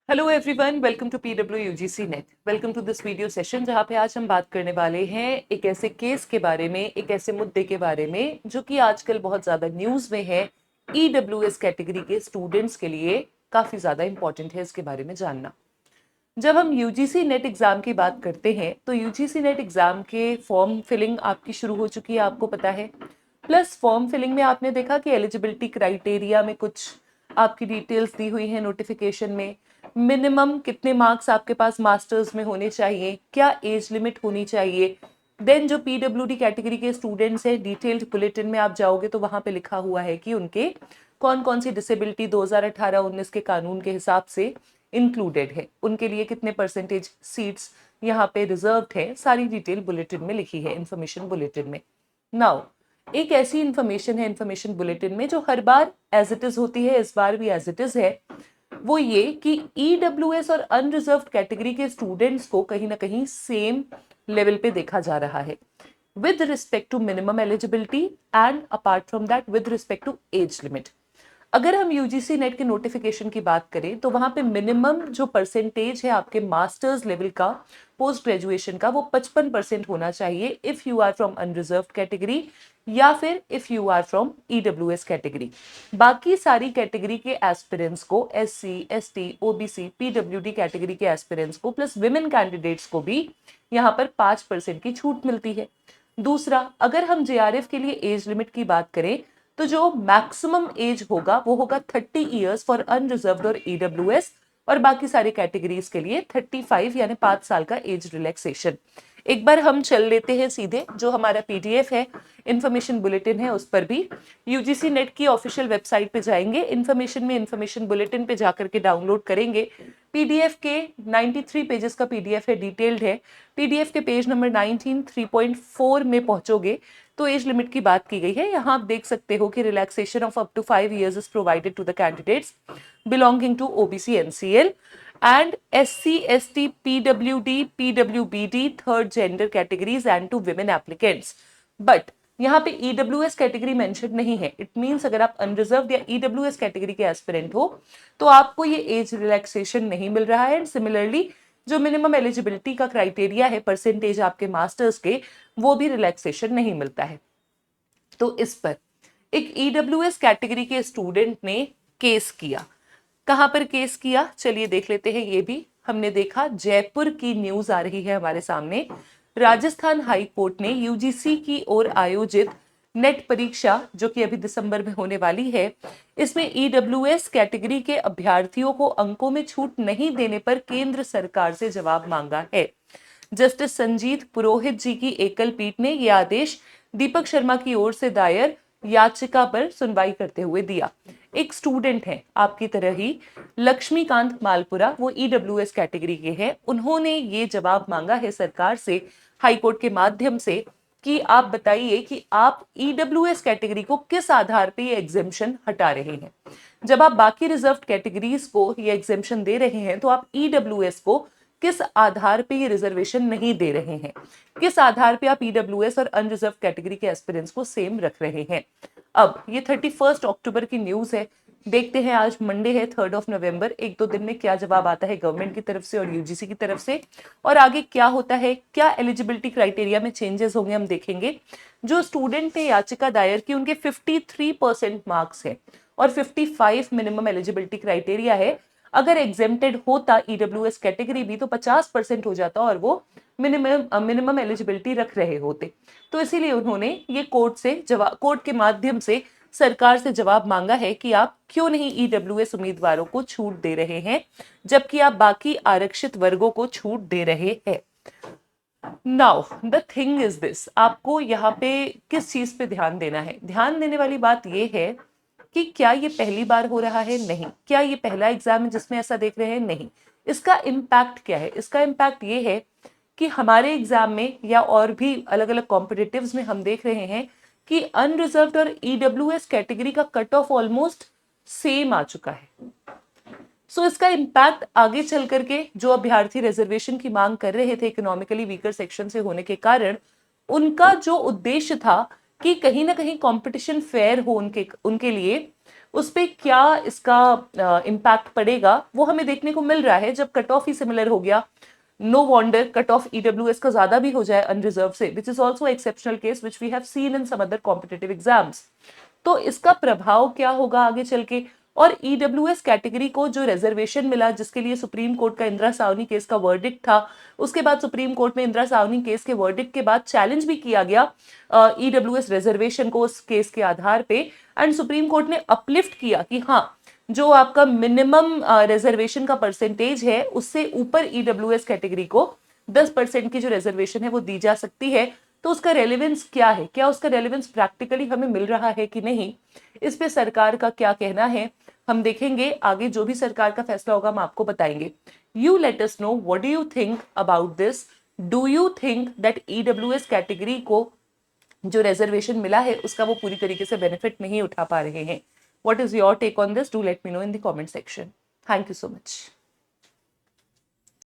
Hello everyone, welcome to PW UGC NET. Welcome to this video session जहां पे आज हम बात करने वाले हैं एक ऐसे केस के बारे में, एक ऐसे मुद्दे के बारे में जो कि आजकल बहुत ज़्यादा न्यूज़ में है। ईडब्ल्यूएस कैटेगरी के स्टूडेंट्स के लिए काफ़ी ज़्यादा इंपॉर्टेंट है इसके बारे में जानना। जब हम यूजीसी नेट एग्ज़ाम की बात करते हैं तो यूजीसी नेट एग्ज़ाम के फॉर्म फिलिंग आपकी शुरू हो चुकी है, आपको पता है। प्लस फॉर्म फिलिंग में आपने देखा कि एलिजिबिलिटी क्राइटेरिया में कुछ आपकी डिटेल्स दी हुई हैं नोटिफिकेशन में। मिनिमम कितने मार्क्स आपके पास मास्टर्स में होने चाहिए, क्या एज लिमिट होनी चाहिए। देन जो पीडब्ल्यूडी कैटेगरी के स्टूडेंट्स हैं, डिटेल्ड बुलेटिन में आप जाओगे तो वहां पे लिखा हुआ है कि उनके कौन कौन सी डिसेबिलिटी 2018-19 के कानून के हिसाब से इंक्लूडेड है, उनके लिए कितने परसेंटेज सीट्स यहाँ पे रिजर्व्ड है। सारी डिटेल बुलेटिन में लिखी है, इंफॉर्मेशन बुलेटिन में। नाउ एक ऐसी इंफॉर्मेशन है इंफॉर्मेशन बुलेटिन में जो हर बार एज इट इज होती है, इस बार भी एज इट इज है। वो ये कि ईडब्ल्यूएस और अनरिजर्व्ड कैटेगरी के स्टूडेंट्स को कहीं ना कहीं सेम लेवल पे देखा जा रहा है with respect to minimum eligibility and apart from that with respect to age limit. अगर हम यूजीसी नेट के नोटिफिकेशन की बात करें तो वहां पे मिनिमम जो परसेंटेज है आपके मास्टर्स लेवल का, पोस्ट ग्रेजुएशन का, वो 55% होना चाहिए if you are from unreserved category या फिर if you are from EWS category. बाकी सारी कैटेगरी के एस्पिरेंट्स को, SC, ST, OBC, PWD category के एस्पिरेंट्स को प्लस विमेन कैंडिडेट्स को भी यहाँ पर 5% की छूट मिलती है। दूसरा, अगर हम जेआरएफ के लिए एज लिमिट की बात करें तो जो मैक्सिमम एज होगा वो होगा 30 ईयर्स फॉर अनरिजर्व्ड और ईडब्ल्यूएस, और बाकी सारी कैटेगरीज के लिए 35 यानी 5 साल का एज रिलैक्सेशन। एक बार हम चल लेते हैं सीधे जो हमारा पीडीएफ है, इंफॉर्मेशन बुलेटिन है, उस पर भी यूजीसी नेट की ऑफिशियल वेबसाइट पे जाएंगे, इंफॉर्मेशन में इंफॉर्मेशन बुलेटिन पे जाकर के डाउनलोड करेंगे। पीडीएफ के 93 पेजेस का पीडीएफ है, डिटेल्ड है। पीडीएफ के पेज नंबर 19 3.4 में पहुंचोगे तो एज लिमिट की बात की गई है। यहाँ आप देख सकते हो कि relaxation of up to 5 years is provided to the candidates belonging to OBC NCL and SC, ST, PWD, PWBD, third gender categories and to women applicants. But यहाँ पे ईडब्ल्यूएस कैटेगरी मेंशन नहीं है। इट मींस अगर आप unreserved या EWS category के aspirant हो तो आपको ये एज रिलैक्सेशन नहीं मिल रहा है। एंड सिमिलरली जो मिनिमम एलिजिबिलिटी का क्राइटेरिया है, परसेंटेज आपके मास्टर्स के, वो भी रिलैक्सेशन नहीं मिलता है। तो इस पर एक ईडब्ल्यूएस कैटेगरी के स्टूडेंट ने केस किया। कहां पर केस किया, चलिए देख लेते हैं। ये भी हमने देखा, जयपुर की न्यूज आ रही है हमारे सामने। राजस्थान हाई कोर्ट ने यूजीसी की ओर आयोजित नेट परीक्षा जो कि अभी दिसंबर में होने वाली है, इसमें ईडब्ल्यूएस कैटेगरी के अभ्यर्थियों को अंकों में छूट नहीं देने पर केंद्र सरकार से जवाब मांगा है। जस्टिस संजीत पुरोहित जी की एकल पीठ ने यह आदेश दीपक शर्मा की ओर से दायर याचिका पर सुनवाई करते हुए दिया। एक स्टूडेंट है आपकी तरह ही, लक्ष्मीकांत मालपुरा, वो ईडब्ल्यूएस कैटेगरी के हैं। उन्होंने ये जवाब मांगा है सरकार से हाईकोर्ट के माध्यम से कि आप बताइए कि आप ईडब्ल्यूएस कैटेगरी को किस आधार पे ये एग्जेम्पशन हटा रहे हैं। जब आप बाकी रिजर्व्ड कैटेगरीज को ये एग्जेम्पशन दे रहे हैं तो आप ईडब्ल्यूएस को किस आधार पे ये रिजर्वेशन नहीं दे रहे हैं, किस आधार पे आप ईडब्ल्यूएस और अनरिजर्व कैटेगरी के एस्पिरेंट्स को सेम रख रहे हैं। अब ये 31 अक्टूबर की न्यूज है। देखते हैं, आज मंडे है 3 नवंबर, एक दो दिन में क्या जवाब आता है गवर्नमेंट की तरफ से और यूजीसी की तरफ से, और आगे क्या होता है, क्या एलिजिबिलिटी क्राइटेरिया में चेंजेस होंगे, हम देखेंगे। जो स्टूडेंट ने याचिका दायर की उनके 53% मार्क्स है और 55 मिनिमम एलिजिबिलिटी क्राइटेरिया है। अगर एग्जेम्प्टेड होता ईडब्ल्यूएस कैटेगरी भी तो 50% हो जाता और वो मिनिमम एलिजिबिलिटी रख रहे होते। तो इसीलिए उन्होंने ये कोर्ट के माध्यम से सरकार से जवाब मांगा है कि आप क्यों नहीं ईडब्ल्यूएस उम्मीदवारों को छूट दे रहे हैं जबकि आप बाकी आरक्षित वर्गों को छूट दे रहे हैं। Now the thing is this, आपको यहाँ पे किस चीज पे ध्यान देना है। ध्यान देने वाली बात यह है कि क्या ये पहली बार हो रहा है, नहीं। क्या ये पहला एग्जाम है जिसमें ऐसा देख रहे हैं, नहीं। इसका इम्पैक्ट क्या है, इसका इम्पैक्ट ये है कि हमारे एग्जाम में या और भी अलग अलग कॉम्पिटिटिव्स में हम देख रहे हैं कि अनरिजर्व्ड और ईडब्ल्यूएस कैटेगरी का कट ऑफ ऑलमोस्ट सेम आ चुका है। सो इसका इम्पैक्ट आगे चल करके जो अभ्यर्थी रिजर्वेशन की मांग कर रहे थे इकोनॉमिकली वीकर सेक्शन से होने के कारण, उनका जो उद्देश्य था कि कहीं ना कहीं कंपटीशन फेयर हो उनके लिए, उस पर क्या इसका इम्पैक्ट पड़ेगा वो हमें देखने को मिल रहा है। जब कट ऑफ ही सिमिलर हो गया, no wonder cut off EWS का ज्यादा भी हो जाए अनरिजर्व से, which is also exceptional case which we have seen in some other competitive exams. तो इसका प्रभाव क्या होगा आगे चल के। और ईडब्ल्यूएस कैटेगरी को जो रिजर्वेशन मिला, जिसके लिए सुप्रीम कोर्ट का इंदिरा सावनी केस का वर्डिक्ट था, उसके बाद सुप्रीम कोर्ट में इंदिरा सावनी केस के वर्डिक्ट के बाद चैलेंज भी किया गया ईडब्ल्यूएस रिजर्वेशन को उस केस के आधार पे, एंड सुप्रीम कोर्ट ने अपलिफ्ट किया कि हाँ, जो आपका मिनिमम रिजर्वेशन का परसेंटेज है उससे ऊपर ईडब्ल्यूएस कैटेगरी को 10% की जो रिजर्वेशन है वो दी जा सकती है। तो उसका रेलेवेंस क्या है, क्या उसका रेलेवेंस प्रैक्टिकली हमें मिल रहा है कि नहीं, इस पे सरकार का क्या कहना है हम देखेंगे। आगे जो भी सरकार का फैसला होगा हम आपको बताएंगे। You let us know what do you think about this. Do you think that EWS category को जो रिजर्वेशन मिला है उसका वो पूरी तरीके से बेनिफिट नहीं उठा पा रहे हैं? What is your take on this? Do let me know in the comment section. Thank you so much.